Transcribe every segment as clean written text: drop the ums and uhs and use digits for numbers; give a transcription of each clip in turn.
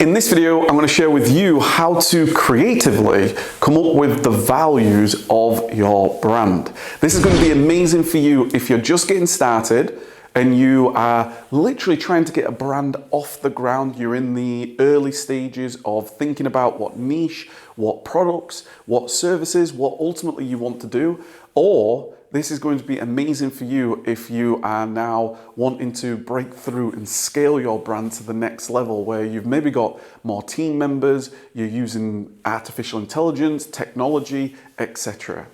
In this video, I'm going to share with you how to creatively come up with the values of your brand. This is going to be amazing for you if you're just getting started and you are literally trying to get a brand off the ground. You're in the early stages of thinking about what niche, what products, what services, what ultimately you want to do. Or this is going to be amazing for you if you are now wanting to break through and scale your brand to the next level, where you've maybe got more team members, you're using artificial intelligence, technology, etc.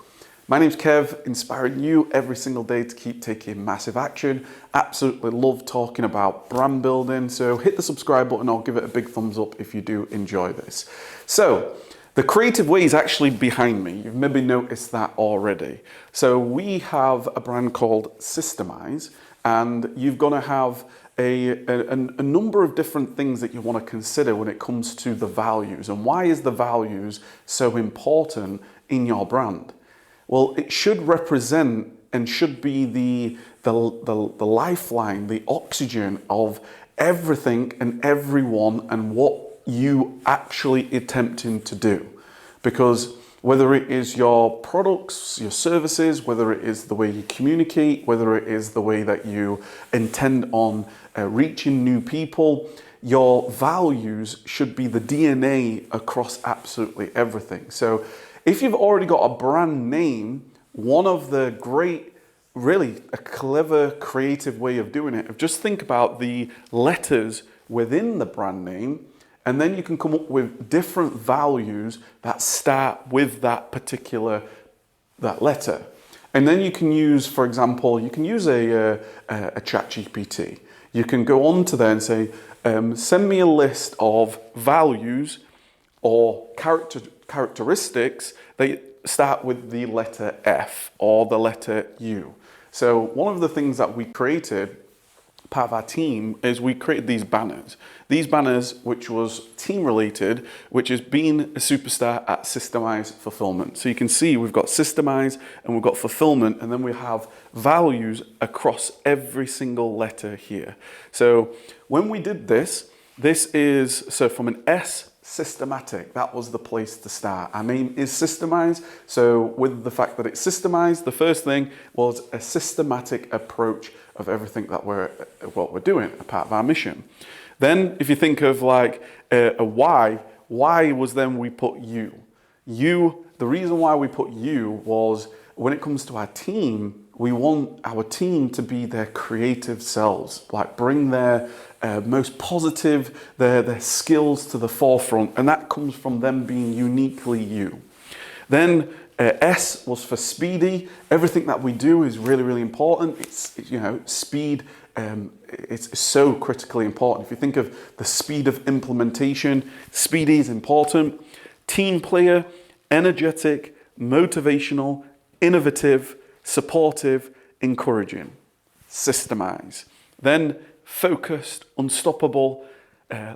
My name's Kev, inspiring you every single day to keep taking massive action. Absolutely love talking about brand building. So hit the subscribe button or give it a big thumbs up if you do enjoy this. So the creative way is actually behind me. You've maybe noticed that already. So we have a brand called Systemize, and you're going to have a number of different things that you want to consider when it comes to the values. And why is the values so important in your brand? Well, it should represent and should be the lifeline, the oxygen of everything and everyone and what you actually attempting to do. Because whether it is your products, your services, whether it is the way you communicate, whether it is the way that you intend on reaching new people, your values should be the DNA across absolutely everything. So if you've already got a brand name, one of the great, really a clever, creative way of doing it, just think about the letters within the brand name, and then you can come up with different values that start with that particular, that letter. And then you can use, for example, you can use a ChatGPT. You can go on to there and say, send me a list of values or characteristics that start with the letter F or the letter U. So one of the things that we created, part of our team, is we created these banners. These banners, which was team related, which is being a superstar at Systemize Fulfillment. So you can see we've got Systemize and we've got Fulfillment, and then we have values across every single letter here. So when we did this, so from an S, systematic, that was the place to start. Our name is Systemize, so with the fact that it's systemized, the first thing was a systematic approach of everything that what we're doing, a part of our mission. Then if you think of like a why was then we put you. The reason why we put you was when it comes to our team, we want our team to be their creative selves, like bring their most positive, their skills to the forefront, and that comes from them being uniquely you. Then S was for speedy. Everything that we do is really, really important. It's, speed, it's so critically important. If you think of the speed of implementation, speedy is important. Team player, energetic, motivational, innovative, supportive, encouraging. Systemize. Then focused, unstoppable,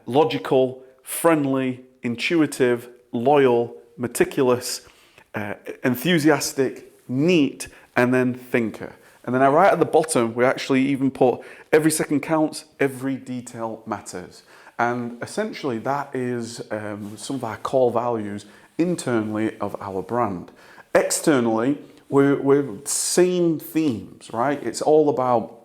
logical, friendly, intuitive, loyal, meticulous, enthusiastic, neat, and then thinker. And then right at the bottom, we actually even put every second counts, every detail matters. And essentially that is some of our core values internally of our brand. Externally, we're same themes, right? It's all about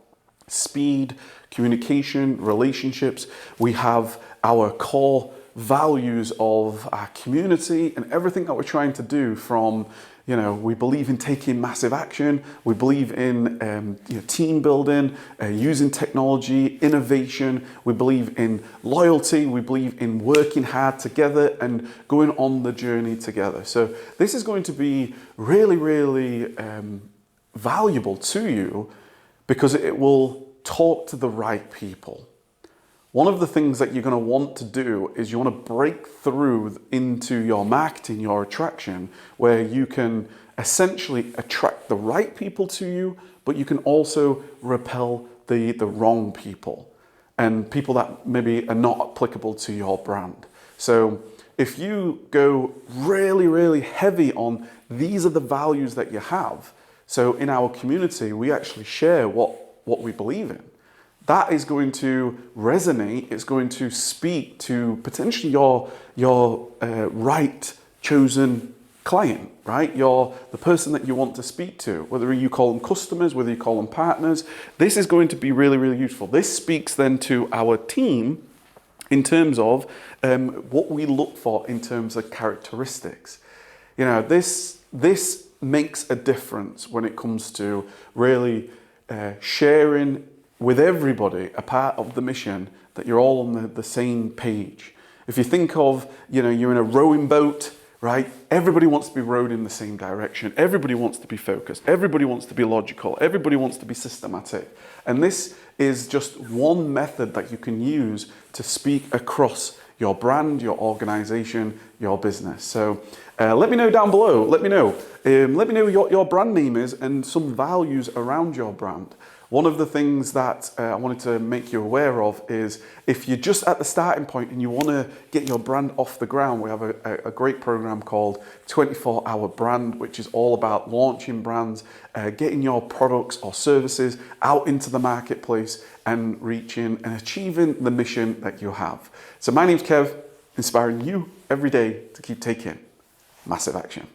speed, communication, relationships. We have our core values of our community and everything that we're trying to do from, we believe in taking massive action. We believe in team building, using technology, innovation. We believe in loyalty. We believe in working hard together and going on the journey together. So this is going to be really, really valuable to you because it will talk to the right people. One of the things that you're going to want to do is you want to break through into your marketing, your attraction, where you can essentially attract the right people to you, but you can also repel the wrong people and people that maybe are not applicable to your brand. So if you go really, really heavy on these are the values that you have. So in our community, we actually share what we believe in. that is going to resonate. It's going to speak to potentially your right chosen client, right? You're the person that you want to speak to, whether you call them customers, whether you call them partners. This is going to be really, really useful. This speaks then to our team in terms of what we look for in terms of characteristics. You know, this makes a difference when it comes to really sharing with everybody a part of the mission, that you're all on the same page. If you think of, you know, you're in a rowing boat, right? Everybody wants to be rowed in the same direction. Everybody wants to be focused. Everybody wants to be logical. Everybody wants to be systematic. And this is just one method that you can use to speak across your brand, your organization, your business. So let me know down below. Let me know what your brand name is and some values around your brand. One of the things that I wanted to make you aware of is, if you're just at the starting point and you want to get your brand off the ground, we have a great program called 24-Hour Brand, which is all about launching brands, getting your products or services out into the marketplace and reaching and achieving the mission that you have. So my name's Kev, inspiring you every day to keep taking massive action.